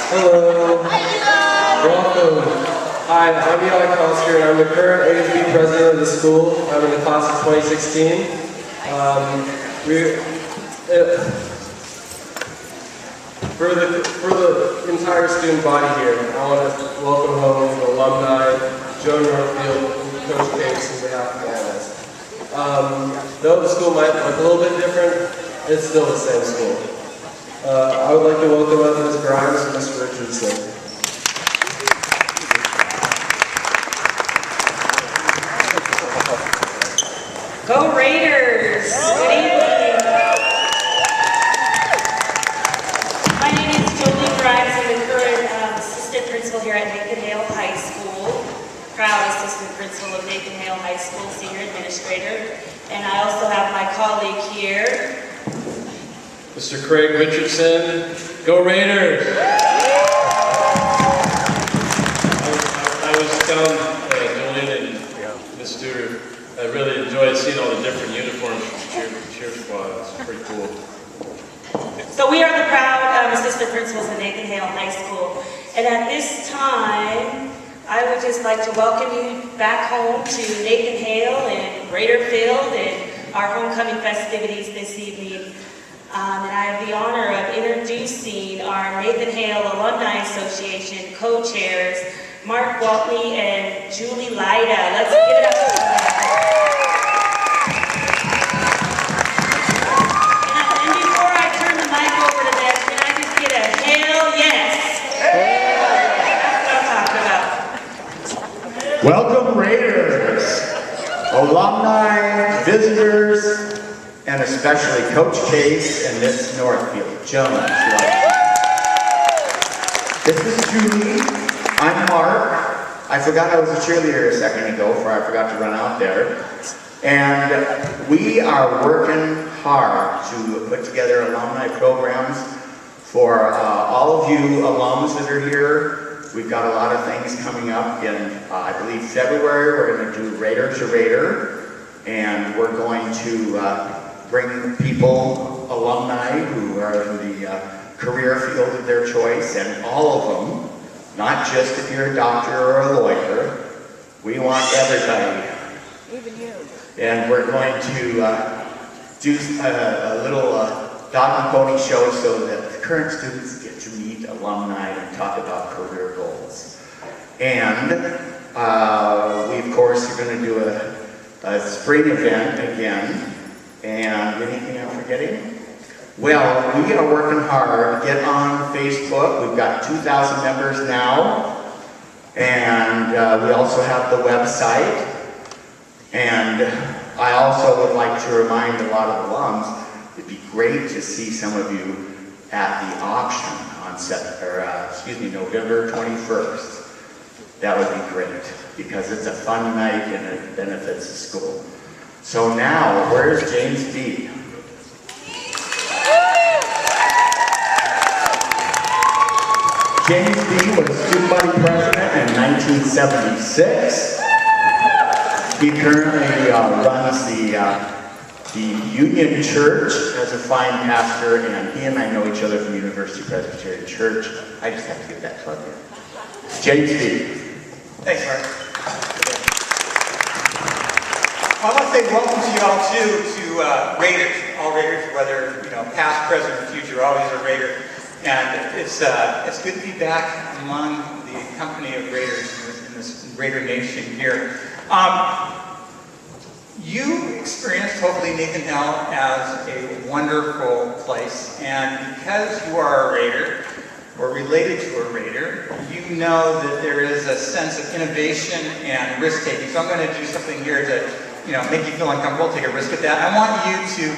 Hello. Welcome. Hi, I'm Eli Koster, and I'm the current ASB president of the school. I'm in the class of 2016. For the entire student body here, I want to welcome home the alumni, Joan, Northfield, and Coach Case on behalf of all of us. Though the school might look a little bit different, it's still the same school. I would like to welcome up Ms. Grimes and Mr. Richardson. Go Raiders! Good evening. My name is Joan Grimes. I'm the current assistant principal here at Nathan Hale High School. Proud assistant principal of Nathan Hale High School, senior administrator. And I also have my colleague here, Mr. Craig Richardson. Go Raiders! I was telling Julian and Ms. Stewart, I really enjoyed seeing all the different uniforms from cheer squad. It's pretty cool. So we are the proud assistant principals at Nathan Hale High School. And at this time, I would just like to welcome you back home to Nathan Hale and Raider Field and our homecoming festivities this evening. And I have the honor of introducing our Nathan Hale Alumni Association co-chairs, Mark Waltley and Julie Lyda. Let's give it up for them. And before I turn the mic over to them, can I just get a hell yes? That's what I'm talking about. Welcome Raiders, alumni, visitors, and especially Coach Case and Miss Northfield, Joan. This is Julie. I'm Mark. I forgot I was a cheerleader a second ago, before I forgot to run out there. And we are working hard to put together alumni programs for all of you alums that are here. We've got a lot of things coming up in, I believe, February. We're going to do Raider to Raider, and we're going to bring people, alumni who are in the career field of their choice, and all of them, not just if you're a doctor or a lawyer. We want everybody. Even you. And we're going to do a little dog and pony show so that the current students get to meet alumni and talk about career goals. And we, of course, are going to do a spring event again. And anything I'm forgetting? Well, we are working hard. Get on Facebook. We've got 2,000 members now. And we also have the website. And I also would like to remind a lot of alums, it'd be great to see some of you at the auction on November 21st. That would be great, because it's a fun night and it benefits the school. So now, where's James B? James B was student body president in 1976. He currently runs the Union Church as a fine pastor, and he and I know each other from University Presbyterian Church. I just have to give that plug in. James B. Thanks, Mark. I want to say welcome to you all to Raiders, all Raiders, whether past, present, or future, always a Raider. And it's good to be back among the company of Raiders in this Raider Nation here. You experienced, hopefully, Nathan Hale as a wonderful place, and because you are a Raider, or related to a Raider, you know that there is a sense of innovation and risk-taking. So I'm going to do something here to, make you feel uncomfortable, take a risk at that. I want you to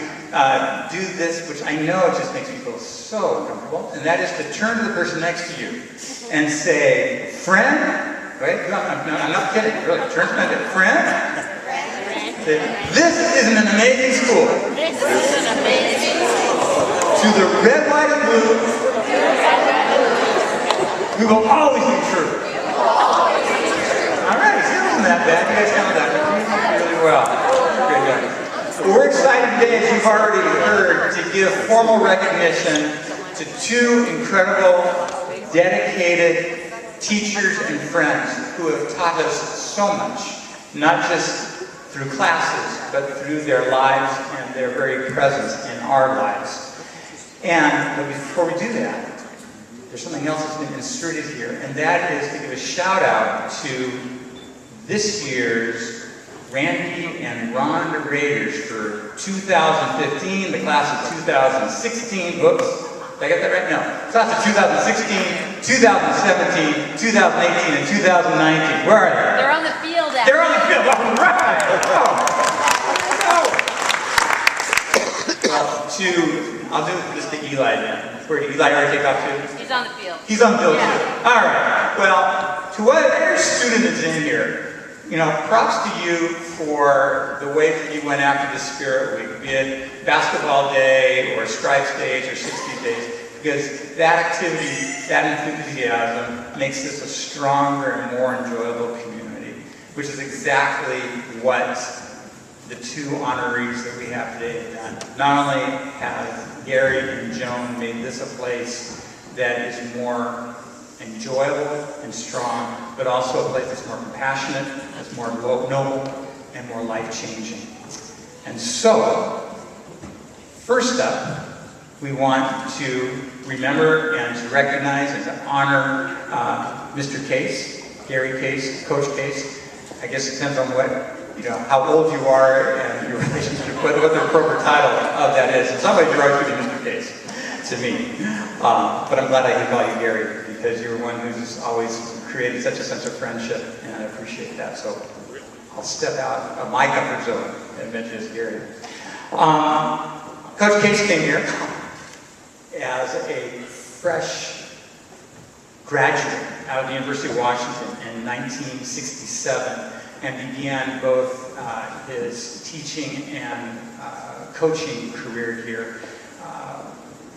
do this, which I know just makes me feel so uncomfortable, and that is to turn to the person next to you and say, friend. Right? I'm not kidding, really. Turn to my friend. This is an amazing school. This is an amazing school. To the red, white, and blue, we will always be true. All right, so it wasn't that bad. You guys handled that really well. Great job. We're excited today, as you've already heard, to give formal recognition to two incredible, dedicated teachers and friends who have taught us so much, not just through classes, but through their lives and their very presence in our lives. But before we do that, there's something else that's been inserted here, and that is to give a shout out to this year's Randy and Ron Raiders for 2015, the class of 2016. Whoops. Did I get that right? No. Class of 2016, 2017, 2018, and 2019. Where are they? They're on the field. They're on the field. All right. Well, I'll do this to Eli then. Where did Eli already take off to? He's on the field. He's on the field too. All right. Well, to whatever student is in here, props to you for the way that you went after the Spirit Week, be it Basketball Day or Stripes Days or 60 Days, because that activity, that enthusiasm makes this a stronger and more enjoyable community, which is exactly what the two honorees that we have today have done. Not only have Gary and Joan made this a place that is more enjoyable and strong, but also a place that's more compassionate, that's more noble, and more life-changing. And so, first up, we want to remember and to recognize and to honor Mr. Case, Gary Case, Coach Case. I guess it depends on how old you are and your relationship, what the appropriate title of that is. In some ways, you're always going to be Mr. Case to me. But I'm glad I can call you Gary, because you're one who's always created such a sense of friendship, and I appreciate that. So I'll step out of my comfort zone mention is Gary. Coach Case came here as a fresh graduate out of the University of Washington in 1967 and began both his teaching and coaching career here.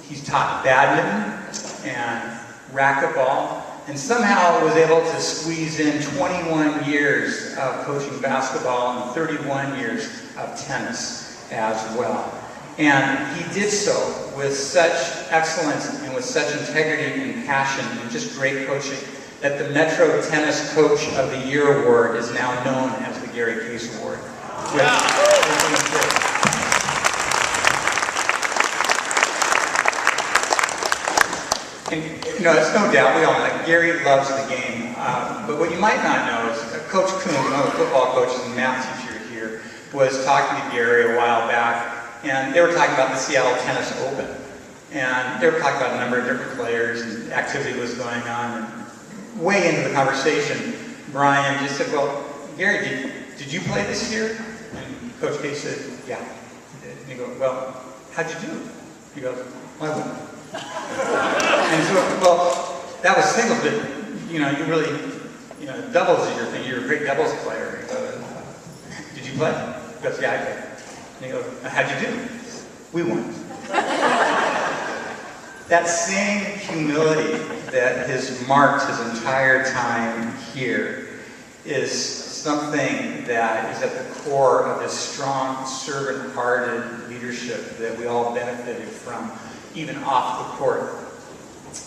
He's taught badminton and racquetball, and somehow was able to squeeze in 21 years of coaching basketball and 31 years of tennis as well. And he did so with such excellence and with such integrity and passion and just great coaching that the Metro Tennis Coach of the Year Award is now known as the Gary Case Award. And, you know, it's no doubt, we all know, Gary loves the game. But what you might not know is Coach Coon, one of the football coaches and math teacher here, was talking to Gary a while back, and they were talking about the Seattle Tennis Open. And they were talking about a number of different players, and activity was going on. And way into the conversation, Brian just said, well, Gary, did you play this year? And Coach Case said, yeah, he did. And he goes, well, how'd you do? He goes, well, I won. And so, well, that was singles, but, you know, you really, you know, doubles is your thing. You're a great doubles player. He goes, did you play? He goes, yeah, I did. And he goes, how'd you do? We won. That same humility that has marked his entire time here is something that is at the core of his strong, servant-hearted leadership that we all benefited from, even off the court.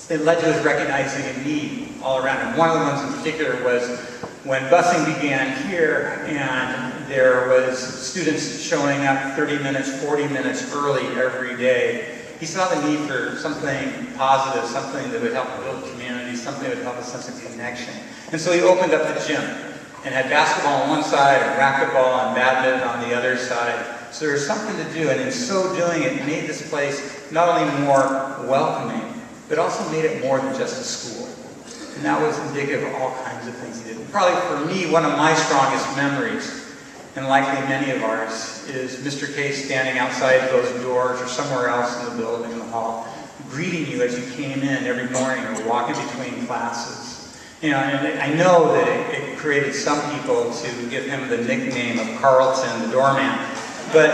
It led to his recognizing a need all around. And one of the ones in particular was when busing began here and there was students showing up 30 minutes, 40 minutes early every day. He saw the need for something positive, something that would help build community, something that would help a sense of connection. And so he opened up the gym and had basketball on one side and racquetball and badminton on the other side. So there was something to do, and in so doing, it made this place not only more welcoming, but also made it more than just a school. And that was indicative of all kinds of things he did. And probably for me, one of my strongest memories, and likely many of ours, is Mr. Case standing outside those doors or somewhere else in the building, in the hall, greeting you as you came in every morning or walking between classes. You know, and I know that it created some people to give him the nickname of Carlton, the doorman. But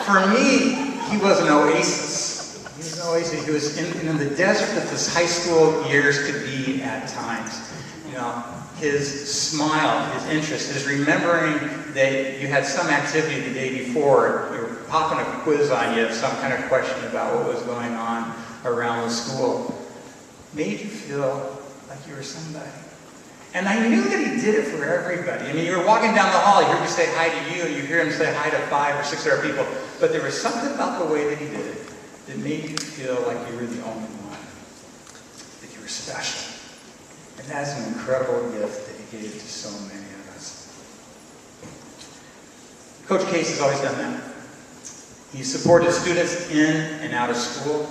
for me, he was an oasis. He was an oasis. He was in the desert that his high school years could be at times. You know, his smile, his interest, his remembering that you had some activity the day before, you were popping a quiz on you, some kind of question about what was going on around the school, made you feel like you were somebody. And I knew that he did it for everybody. I mean, you were walking down the hall, you heard me say hi to you, and you hear him say hi to 5 or 6 other people, but there was something about the way that he did it that made you feel like you were the only one, that you were special. And that's an incredible gift that he gave to so many of us. Coach Case has always done that. He supported students in and out of school,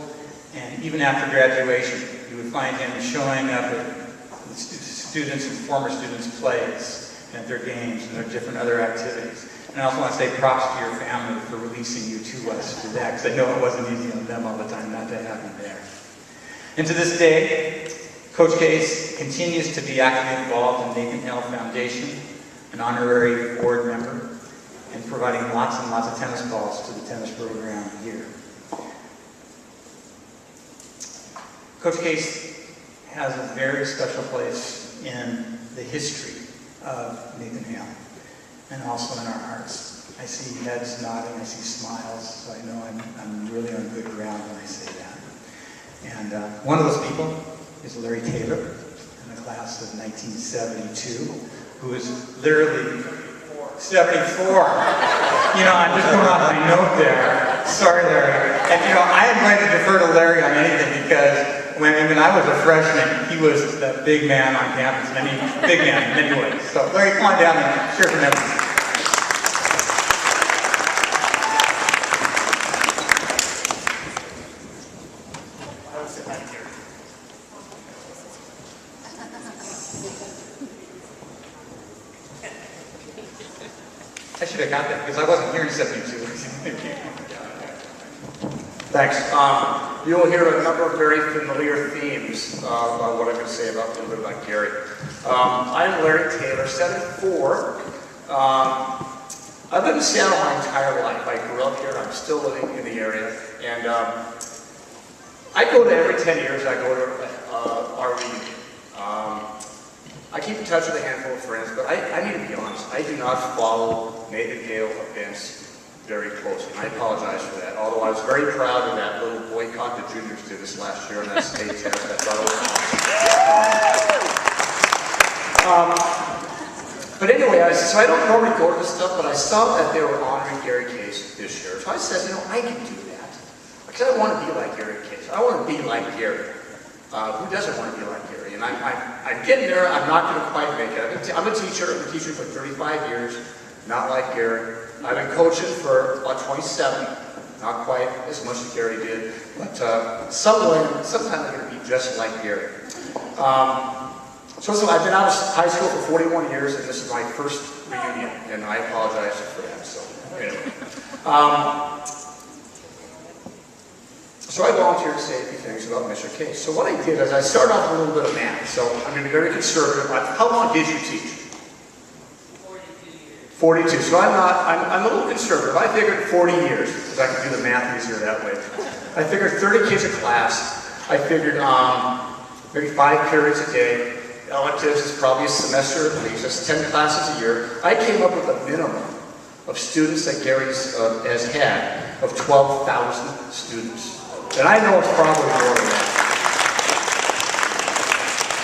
and even after graduation, you would find him showing up at students and former students' plays and at their games and their different other activities. And I also want to say props to your family for releasing you to us for that, because I know it wasn't easy on them all the time not to have you there. And to this day, Coach Case continues to be actively involved in Nathan Hale Foundation, an honorary board member, and providing lots and lots of tennis balls to the tennis program here. Coach Case has a very special place in the history of Nathan Hale, and also in our hearts. I see heads nodding, I see smiles, so I know I'm really on good ground when I say that. And one of those people is Larry Taylor, in the class of 1972, who is literally 74. You know, I'm just going off my note there. Sorry, Larry. And you know, I am going to defer to Larry on anything because when I was a freshman, he was the big man on campus. I mean, big man in many ways. So Larry, come on down and share some memories. I should have got that because I wasn't here in 72. Thanks. You will hear a number of very familiar themes about what I'm going to say about a little bit about Gary. I'm Larry Taylor, 74. I've lived in Seattle my entire life. I grew up here. I'm still living in the area. And I go to every 10 years, I go to our reunion. I keep in touch with a handful of friends, but I need to be honest. I do not follow Nathan Hale events very closely, and I apologize for that. Although I was very proud of that little boycott the juniors did this last year on that state test. I thought it was awesome. But anyway, so I don't normally go to this stuff, but I saw that they were honoring Gary Case this year. So I said, you know, I can do that. Because I want to be like Gary Case. I want to be like Gary. Who doesn't want to be like Gary? And I'm getting there. I'm not going to quite make it. I'm a teacher. I've been teaching for 35 years. Not like Gary. I've been coaching for about 27. Not quite as much as Gary did. But sometime I'm going to be just like Gary. So I've been out of high school for 41 years, and this is my first reunion. And I apologize for that. So anyway. So I volunteered to say a few things about Mr. Case. So what I did is I started off with a little bit of math. So I'm going to be very conservative. How long did you teach? 42. So I'm a little conservative. I figured 40 years, because I can do the math easier that way. I figured 30 kids a class. I figured maybe 5 periods a day. Electives is probably a semester at least. That's 10 classes a year. I came up with a minimum of students that Gary's has had of 12,000 students. And I know it's probably more than that.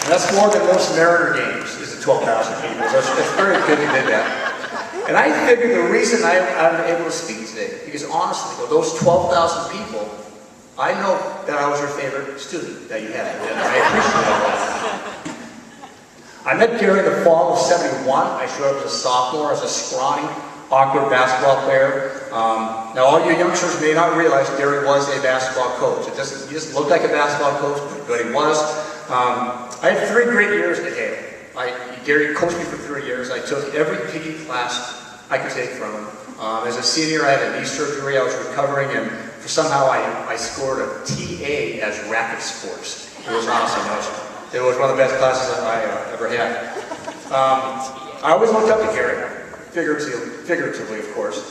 And that's more than most Mariner games, is the 12,000 people. That's very good you did that. And I figured the reason I'm able to speak today, because honestly, of those 12,000 people, I know that I was your favorite student that you had. And I appreciate that. I met Gary in the fall of '71. I showed up as a sophomore, as a scrawny, awkward basketball player. Now, all you youngsters may not realize Gary was a basketball coach. He just looked like a basketball coach, but he was. I had 3 great years at Hale. Gary coached me for 3 years. I took every PE class I could take from him. As a senior, I had a knee surgery. I was recovering, and somehow I scored a TA as racket sports. It was awesome. It was one of the best classes I ever had. I always looked up to Gary. Figuratively, of course.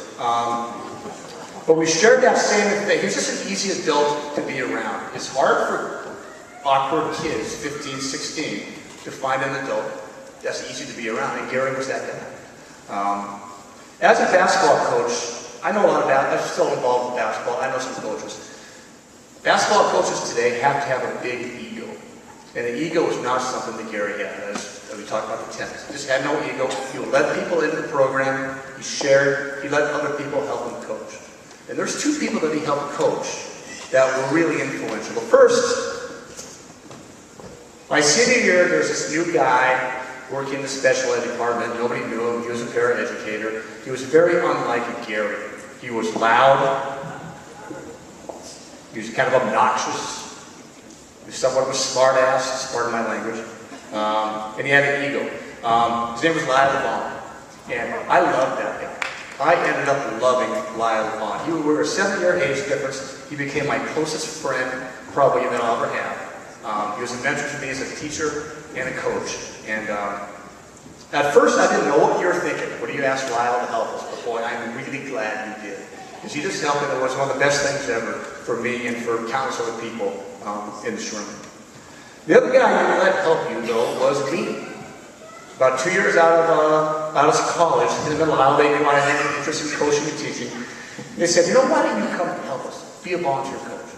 But we shared that same thing. He was just an easy adult to be around. It's hard for awkward kids, 15, 16, to find an adult that's easy to be around, and Gary was that guy. As a basketball coach, I know a lot about, I'm still involved in basketball, I know some coaches. Basketball coaches today have to have a big ego. And an ego is not something that Gary had, as we talked about the tennis. He just had no ego. He would let people into the program. He shared. He let other people help him coach. And there's 2 people that he helped coach that were really influential. The first, my senior year, there's this new guy working in the special ed department. Nobody knew him. He was a paraeducator. He was very unlike Gary. He was loud. He was kind of obnoxious. He was somewhat of a smart ass, pardon my language. And he had an ego. His name was Hale. And I loved that guy. I ended up loving Hale. We were a 7-year age difference. He became my closest friend, probably, that I'll ever have. He was a mentor to me as a teacher and a coach. And at first, I didn't know what you were thinking. What do you ask Lyle to help us? But boy, I'm really glad you did. Because he just helped me. It was one of the best things ever for me and for countless other people in this room. The other guy who let help you, though, was me. About 2 years out of college, in the middle of holiday, they wanted to have an interest in coaching and teaching. They said, you know, why don't you come and help us? Be a volunteer coach.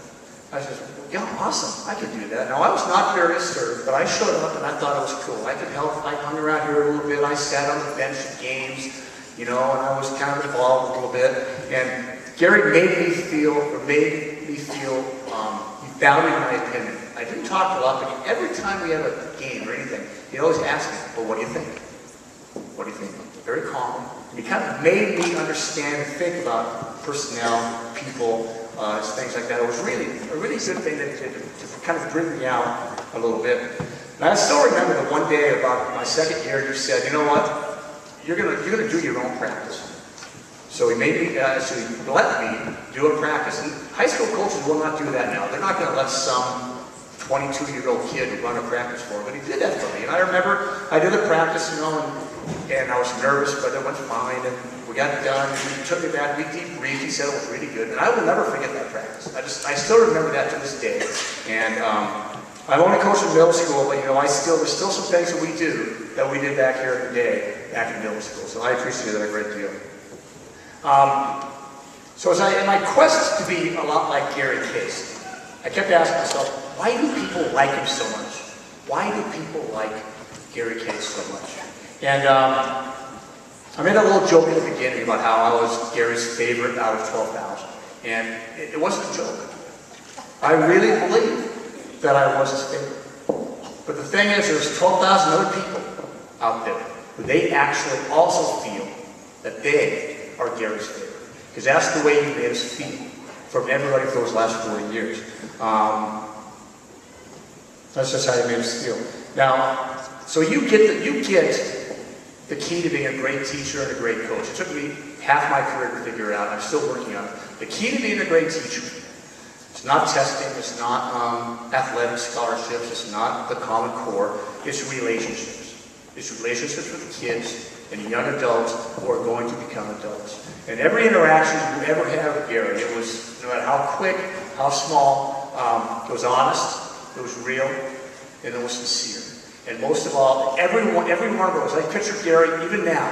I said, yeah, awesome. I could do that. Now, I was not very assertive, but I showed up and I thought it was cool. I could help. I hung around here a little bit. I sat on the bench at games, you know, and I was kind of involved a little bit. And Gary made me feel, he valued my opinion. I didn't talk a lot, but every time we had a game or anything, he always asked me, well, what do you think? What do you think? Very calm. And he kind of made me understand and think about personnel, people, things like that. It was really a really good thing that he did to kind of bring me out a little bit. And I still remember the one day about my second year, you said, you know what? You're gonna do your own practice. So he made me, so he let me do a practice. And high school coaches will not do that now. They're not going to let some 22-year-old kid run a practice for him, but he did that for me. And I remember I did a practice, you know, and I was nervous, but it went fine. And we got it done. And he took me back. We debriefed. He said it was really good. And I will never forget that practice. I still remember that to this day. And I've only coached in middle school, but you know, there's still some things that we do that we did back here in the day, back in middle school. So I appreciate that a great deal. So in my quest to be a lot like Gary Case, I kept asking myself, why do people like him so much? Why do people like Gary Case so much? And I made a little joke in the beginning about how I was Gary's favorite out of 12,000. And it wasn't a joke. I really believe that I was his favorite. But the thing is, there's 12,000 other people out there who they actually also feel that they are Gary's favorite. Because that's the way he made us feel from everybody for those last 40 years. That's just how he made us feel. Now, so you get the key to being a great teacher and a great coach. It took me half my career to figure it out. I'm still working on it. The key to being a great teacher, it's not testing, it's not athletic scholarships, it's not the Common Core, it's relationships. It's relationships with the kids and young adults who are going to become adults. And every interaction you ever had with Gary, it was, no matter how quick, how small, it was honest, it was real, and it was sincere. And most of all, every one of those, I picture Gary even now,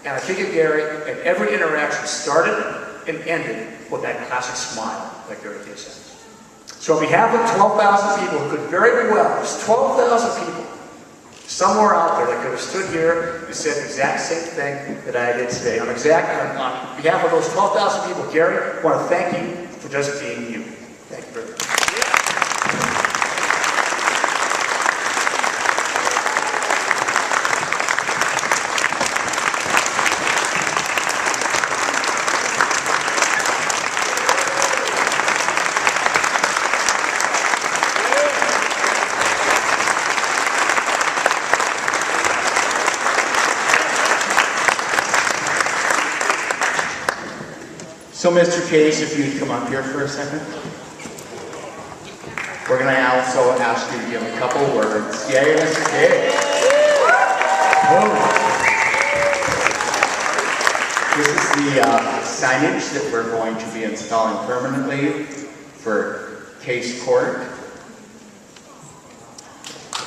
and I think of Gary, and every interaction started and ended with that classic smile that Gary Case has. So on behalf of 12,000 people who could very well, there's 12,000 people somewhere out there that could have stood here and said the exact same thing that I did today. On behalf of those 12,000 people, Gary, I want to thank you for just being you. Thank you very much. So Mr. Case, if you'd come up here for a second. We're going to also ask you to give a couple words. Yay, Mr. Case. This is the signage that we're going to be installing permanently for Case Court.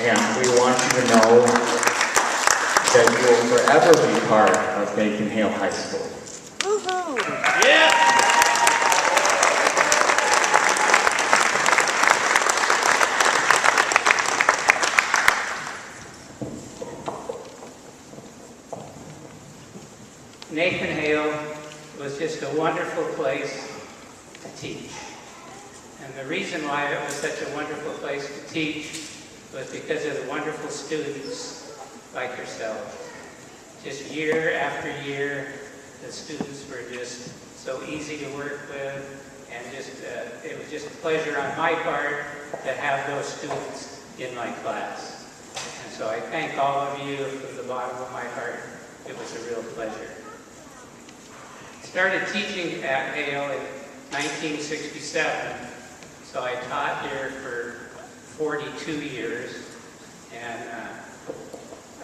And we want you to know that you will forever be part of Nathan Hale High School. Yeah! Nathan Hale was just a wonderful place to teach. And the reason why it was such a wonderful place to teach was because of the wonderful students like yourself. Just year after year, the students were just so easy to work with, and just it was just a pleasure on my part to have those students in my class. And so I thank all of you from the bottom of my heart. It was a real pleasure. Started teaching at Hale in 1967, so I taught here for 42 years, and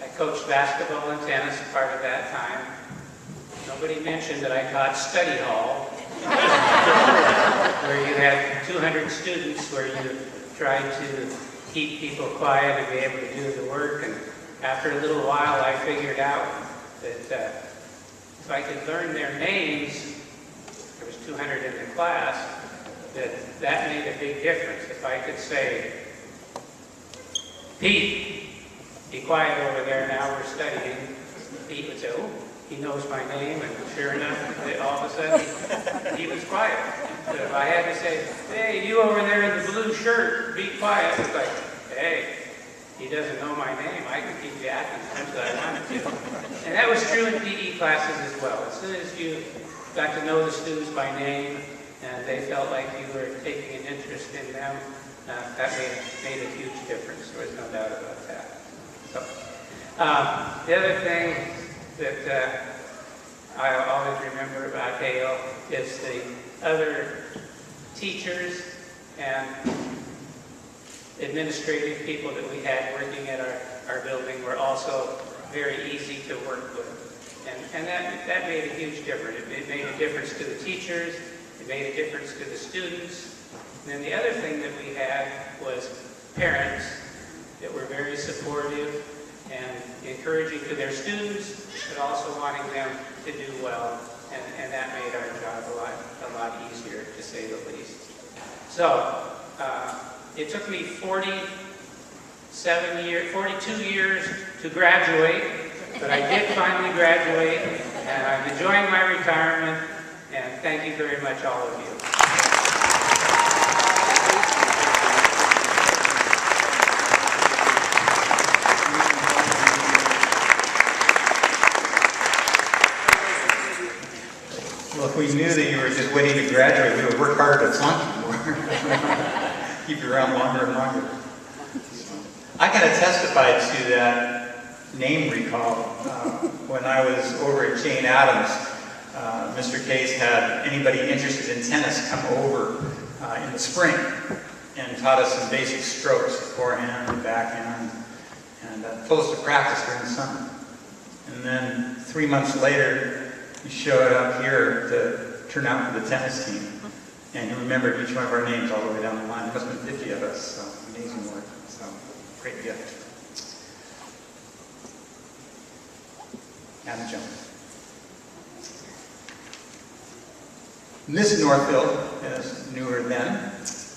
I coached basketball and tennis part of that time. Nobody mentioned that I taught study hall, where you had 200 students, where you tried to keep people quiet and be able to do the work, and after a little while I figured out that if I could learn their names, there was 200 in the class, that made a big difference. If I could say, Pete, be quiet over there, now we're studying, Pete would say, oh, he knows my name, and sure enough, all of a sudden, he was quiet. But if I had to say, hey, you over there in the blue shirt, be quiet, it's like, hey, he doesn't know my name, I can keep yakking until I wanted to. And that was true in PE classes as well. As soon as you got to know the students by name, and they felt like you were taking an interest in them, that made a huge difference. There was no doubt about that. So, the other thing that I always remember about Hale is the other teachers and administrative people that we had working at our building were also very easy to work with. And that made a huge difference. It made a difference to the teachers, it made a difference to the students. And then the other thing that we had was parents that were very supportive and encouraging to their students, but also wanting them to do well. And that made our job a lot easier, to say the least. So, it took me 42 years to graduate, but I did finally graduate, and I'm enjoying my retirement, and thank you very much, all of you. Well, if we knew that you were just waiting to graduate, we would work harder to flunk you more. Keep you around longer and longer. I kind of testified to that name recall when I was over at Jane Addams. Mr. Case had anybody interested in tennis come over in the spring and taught us some basic strokes, forehand and backhand, and close to practice during the summer. And then 3 months later, he showed up here to turn out for the tennis team. And he remembered each one of our names all the way down the line. There must have been 50 of us, so amazing work. So, great gift. Adam Joan. Miss Northfield, as newer then,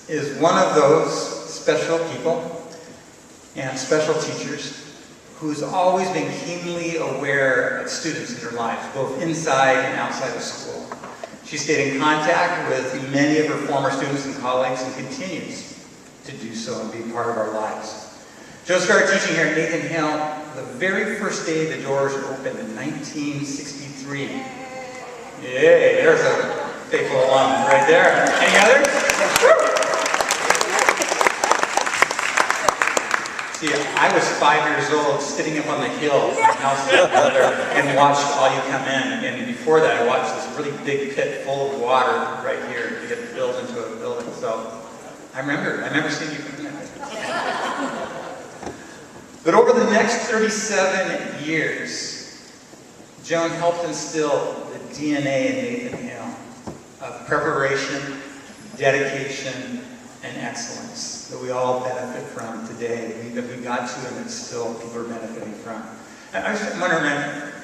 is one of those special people and special teachers who's always been keenly aware of students in her lives, both inside and outside of school. She stayed in contact with many of her former students and colleagues and continues to do so and be part of our lives. Jo started teaching here at Nathan Hale the very first day the doors opened in 1963. Yay, there's a faithful alum right there. Any others? See, I was 5 years old, sitting up on the hill in the house with my mother, and watched all you come in. And before that, I watched this really big pit full of water right here to get filled into a building. So I remember seeing you come in. But over the next 37 years, Joan helped instill the DNA in Nathan Hale of preparation, dedication, and excellence that we all benefit from today, that we got to and that still people are benefiting from. I was wondering,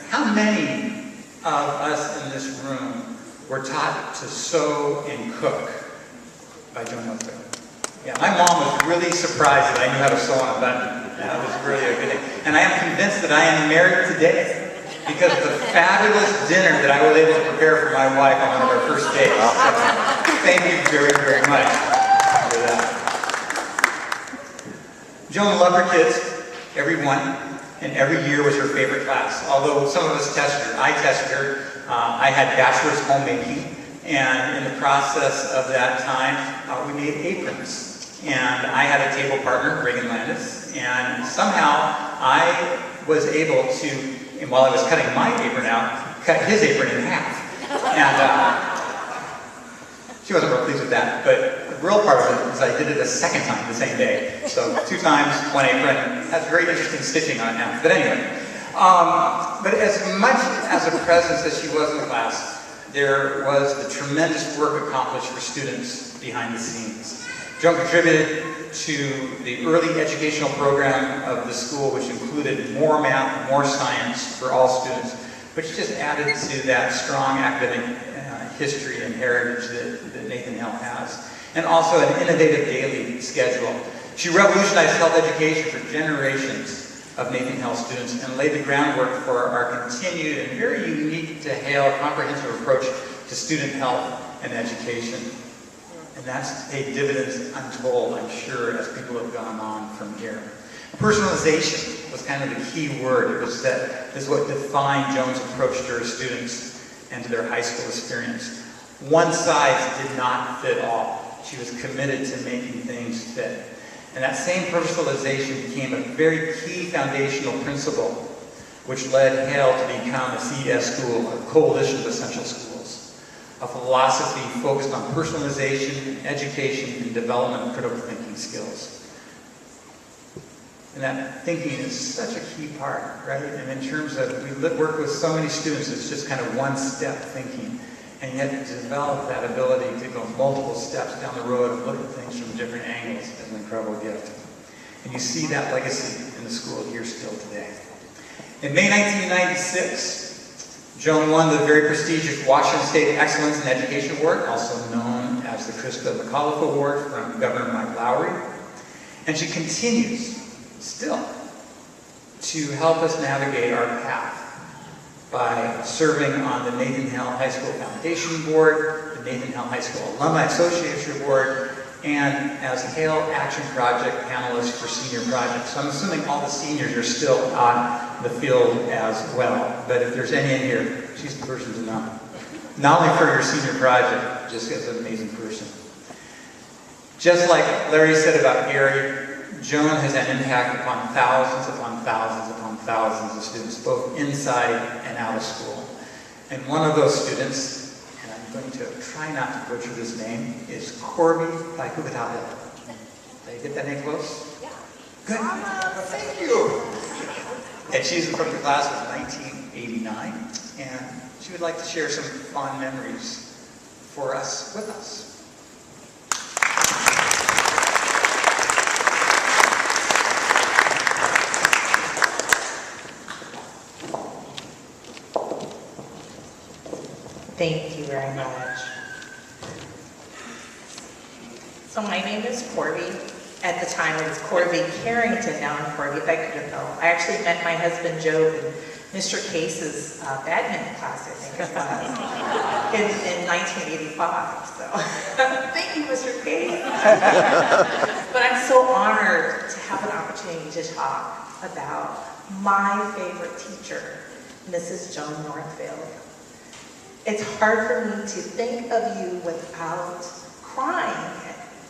how many of us in this room were taught to sew and cook by Joan Northfield? Yeah, my mom was really surprised that I knew how to sew on a button. That was really a good thing. And I am convinced that I am married today because of the fabulous dinner that I was able to prepare for my wife on one of our first dates. So, thank you very, very much for that. Joan loved her kids, every one, and every year was her favorite class. Although some of us tested her, I tested her. I had bachelor's homemaking, and in the process of that time, we made aprons. And I had a table partner, Reagan Landis, and somehow I was able to, and while I was cutting my apron out, cut his apron in half. And she wasn't real pleased with that, but the real part of it is I did it a second time the same day. So 2 times, 1 apron. Has very interesting stitching on it now. But anyway, but as much as a presence as she was in the class, there was the tremendous work accomplished for students behind the scenes. Joan contributed to the early educational program of the school, which included more math, more science for all students, which just added to that strong academic history and heritage that Nathan Hale has. And also an innovative daily schedule. She revolutionized health education for generations of Nathan Hale students and laid the groundwork for our continued and very unique to Hale comprehensive approach to student health and education. And that's paid dividends untold, I'm sure, as people have gone on from here. Personalization was kind of the key word. It was that is what defined Joan's approach to her students and to their high school experience. One size did not fit all. She was committed to making things fit. And that same personalization became a very key foundational principle which led Hale to become a CES school, a coalition of essential schools, a philosophy focused on personalization, education, and development of critical thinking skills. And that thinking is such a key part, right? And in terms of, we work with so many students, it's just kind of one-step thinking. And yet to develop that ability to go multiple steps down the road and look at things from different angles is an incredible gift. And you see that legacy in the school here still today. In May 1996, Joan won the very prestigious Washington State Excellence in Education Award, also known as the Krista McAuliffe Award from Governor Mike Lowry. And she continues still to help us navigate our path by serving on the Nathan Hale High School Foundation Board, the Nathan Hale High School Alumni Association Board, and as Hale Action Project panelist for senior projects. So I'm assuming all the seniors are still on the field as well. But if there's any in here, she's the person to know. Not only for your senior project, just as an amazing person. Just like Larry said about Gary, Joan has an impact upon thousands upon thousands upon thousands of students, both inside and out of school. And one of those students, and I'm going to try not to butcher this name, is Corby Paikukatahil. Did I get that name close? Yeah. Good. Thank you. And she's from the class of 1989, and she would like to share some fond memories for us, with us. Thank you very much. So my name is Corby. At the time it was Corby Carrington, now I'm Corby Paikukatahil. I actually met my husband Joe in Mr. Case's badminton class, I think it was, in 1985. So thank you, Mr. Case. But I'm so honored to have an opportunity to talk about my favorite teacher, Mrs. Joan Northfield. It's hard for me to think of you without crying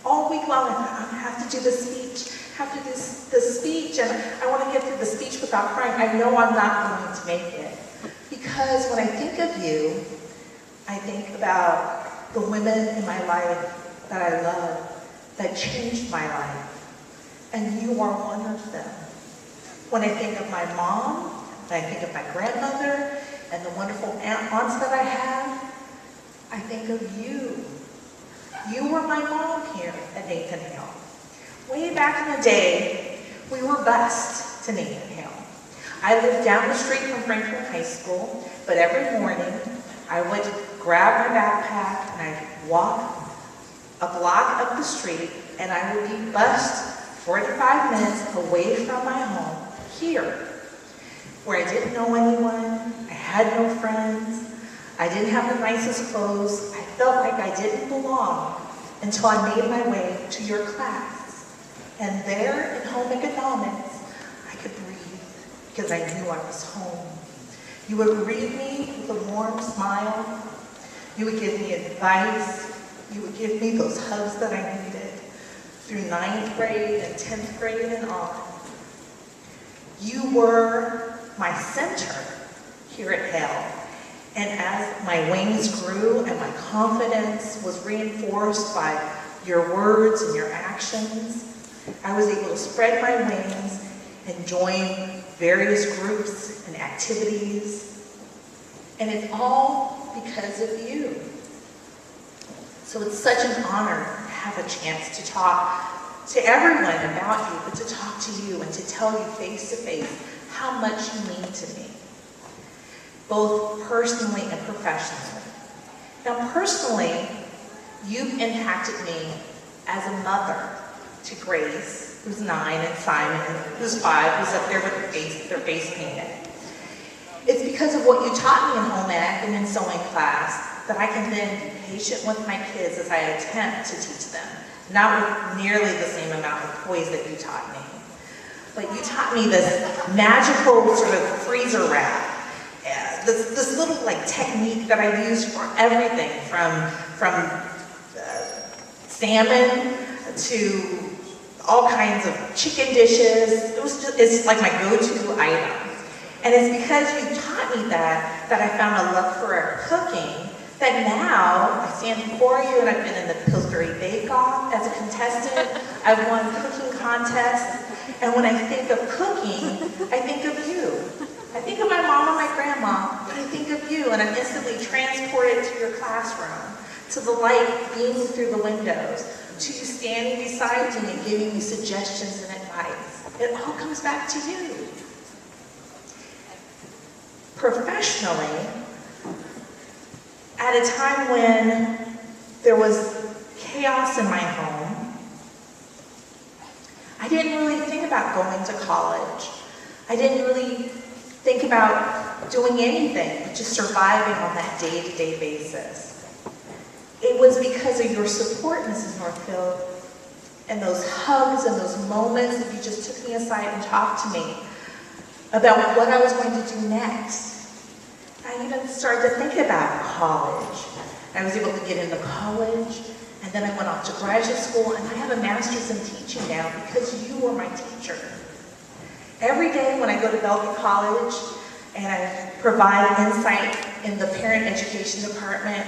all week long. I have to do the speech, and I want to get through the speech without crying. I know I'm not going to make it. Because when I think of you, I think about the women in my life that I love, that changed my life. And you are one of them. When I think of my mom, when I think of my grandmother, and the wonderful aunts that I have, I think of you. You were my mom here at Nathan Hale. Way back in the day, we were bused to Nathan Hale. I lived down the street from Franklin High School, but every morning I would grab my backpack and I'd walk a block up the street and I would be bused 45 minutes away from my home here, where I didn't know anyone, I had no friends, I didn't have the nicest clothes, I felt like I didn't belong until I made my way to your class. And there in home economics, I could breathe because I knew I was home. You would greet me with a warm smile, you would give me advice, you would give me those hugs that I needed through 9th grade and 10th grade and on. You were my center here at Hale. And as my wings grew and my confidence was reinforced by your words and your actions, I was able to spread my wings and join various groups and activities. And it's all because of you. So it's such an honor to have a chance to talk to everyone about you, but to talk to you and to tell you face to face how much you mean to me, both personally and professionally. Now, personally, you've impacted me as a mother to Grace, who's 9, and Simon, who's 5, who's up there with their face painted. It's because of what you taught me in home ec and in sewing class that I can then be patient with my kids as I attempt to teach them, not with nearly the same amount of poise that you taught me. But you taught me this magical sort of freezer wrap, this little technique that I use for everything, from salmon to all kinds of chicken dishes. It's like my go-to item. And it's because you taught me that I found a love for cooking, that now I stand before you, and I've been in the Pillsbury Bake Off as a contestant. I've won cooking contests. And when I think of cooking, I think of you. I think of my mom and my grandma, but I think of you, and I'm instantly transported to your classroom, to the light beaming through the windows, to you standing beside me and giving me suggestions and advice. It all comes back to you. Professionally, at a time when there was chaos in my home, I didn't really think about going to college. I didn't really think about doing anything, but just surviving on that day-to-day basis. It was because of your support, Mrs. Northfield, and those hugs and those moments that you just took me aside and talked to me about what I was going to do next. I even started to think about college. I was able to get into college, and then I went off to graduate school, and I have a master's in teaching now because you were my teacher. Every day when I go to Belgian College and I provide insight in the parent education department,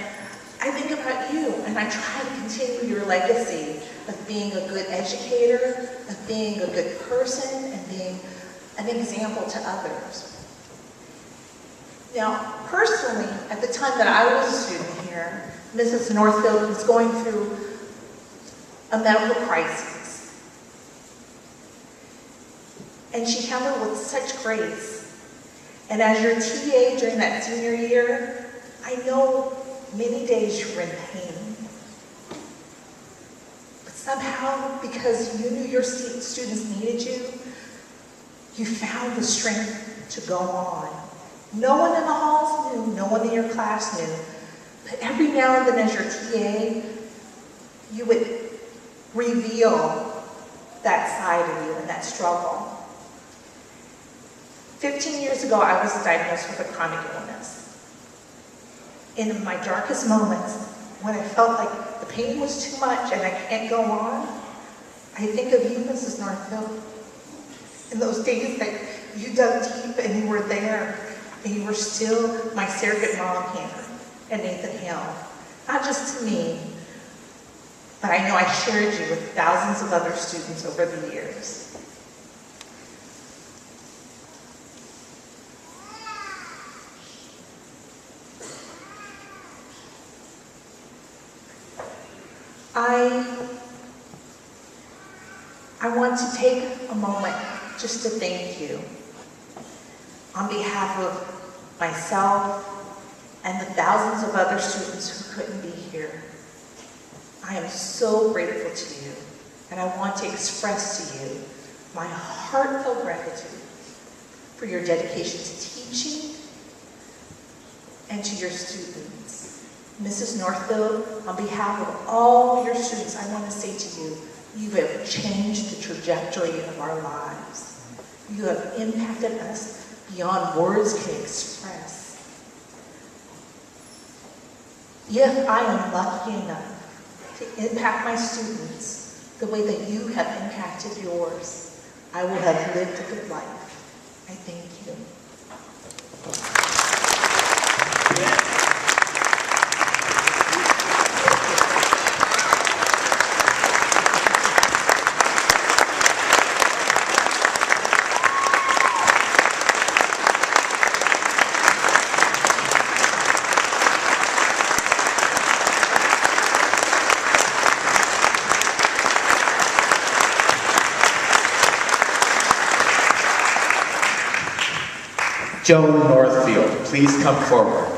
I think about you, and I try to continue your legacy of being a good educator, of being a good person, and being an example to others. Now, personally, at the time that I was a student here, Mrs. Northfield was going through a medical crisis. And she handled it with such grace. And as your TA during that senior year, I know many days you were in pain. But somehow, because you knew your students needed you, you found the strength to go on. No one in the halls knew, no one in your class knew. But every now and then as your TA, you would reveal that side of you and that struggle. 15 years ago, I was diagnosed with a chronic illness. In my darkest moments, when I felt like the pain was too much and I can't go on, I think of you, Mrs. Northfield. In those days that you dug deep and you were there, and you were still my surrogate mom here at Nathan Hale. Not just to me, but I know I shared you with thousands of other students over the years. I want to take a moment just to thank you on behalf of myself and the thousands of other students who couldn't be here. I am so grateful to you, and I want to express to you my heartfelt gratitude for your dedication to teaching and to your students. Mrs. Northfield, on behalf of all your students, I want to say to you, you have changed the trajectory of our lives. You have impacted us beyond words can express. If I am lucky enough to impact my students the way that you have impacted yours, I will have lived a good life. I thank you. Joan Northfield, please come forward.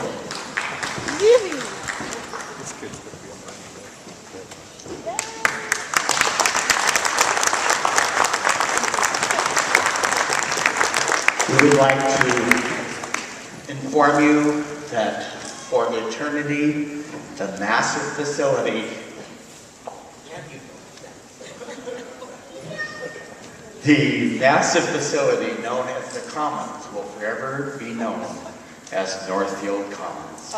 We would like to inform you that for eternity, the massive facility known as the Commons will forever be known as Northfield Commons.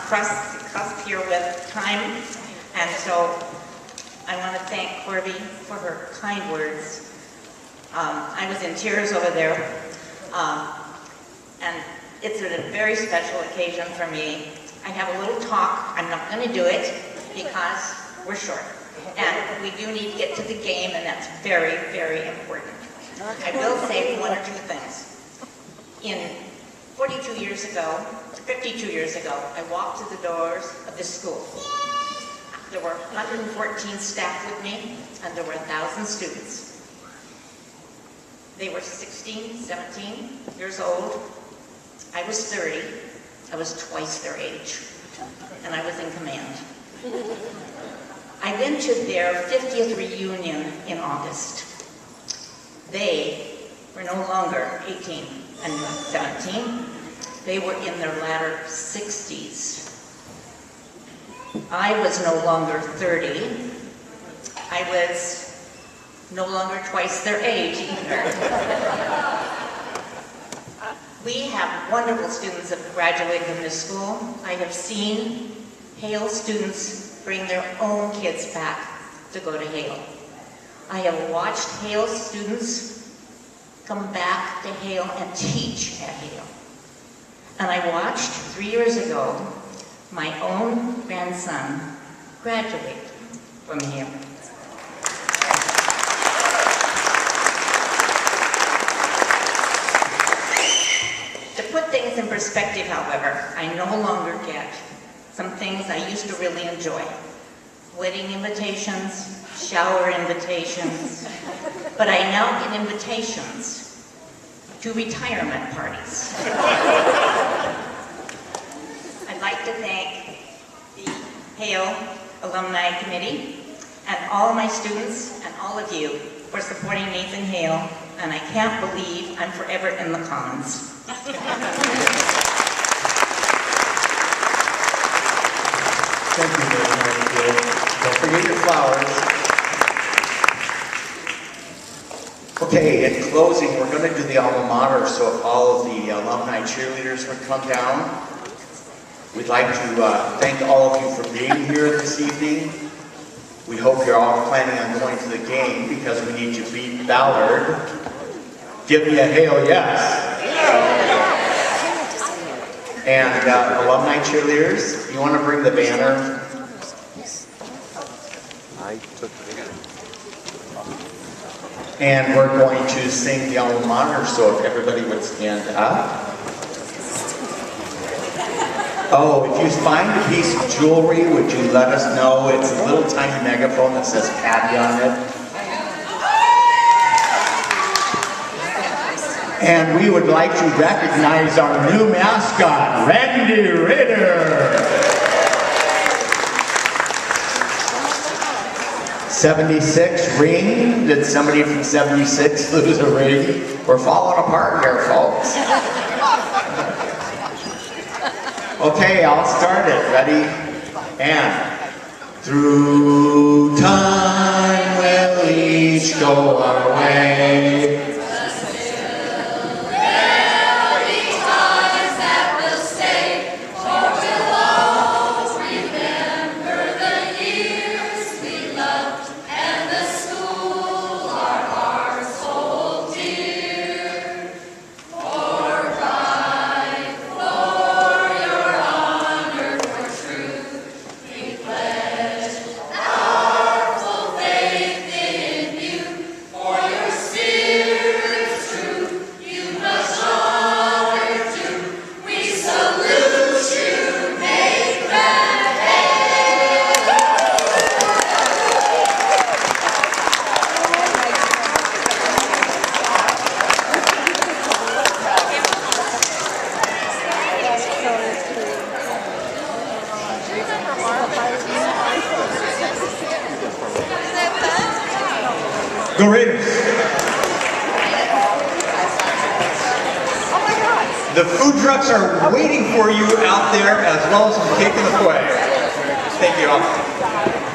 cusp here with time, and so I want to thank Corby for her kind words. I was in tears over there, and it's a very special occasion for me. I have a little talk. I'm not going to do it because we're short, and we do need to get to the game, and that's very, very important. I will say one or two things. In 52 years ago, I walked to the doors of this school. There were 114 staff with me, and there were 1,000 students. They were 16, 17 years old. I was 30. I was twice their age, and I was in command. I went to their 50th reunion in August. They were no longer 18 and 17. They were in their latter 60s. I was no longer 30. I was no longer twice their age either. We have wonderful students that have graduated from this school. I have seen Hale students bring their own kids back to go to Hale. I have watched Hale students come back to Hale and teach at Hale. And I watched 3 years ago my own grandson graduate from Hale. To put things in perspective, however, I no longer get some things I used to really enjoy. Wedding invitations, shower invitations, but I now get invitations to retirement parties. I'd like to thank the Hale Alumni Committee and all my students and all of you for supporting Nathan Hale, and I can't believe I'm forever in the Commons. Thank you very much. Don't forget your flowers. Okay, in closing, we're going to do the alma mater, so if all of the alumni cheerleaders would come down. We'd like to thank all of you for being here this evening. We hope you're all planning on going to the game because we need to beat Ballard. Give me a Hale yes. And alumni cheerleaders, you want to bring the banner? And we're going to sing the alma mater, so if everybody would stand up. Oh, if you find a piece of jewelry, would you let us know? It's a little tiny megaphone that says Patty on it. And we would like to recognize our new mascot, Randy Ritter. 76 ring. Did somebody from 76 lose a ring? We're falling apart here, folks. Okay, I'll start it. Ready? And through time we'll each go our way. Go Raiders! The food trucks are waiting for you out there as well as some cake and a play. Thank you all.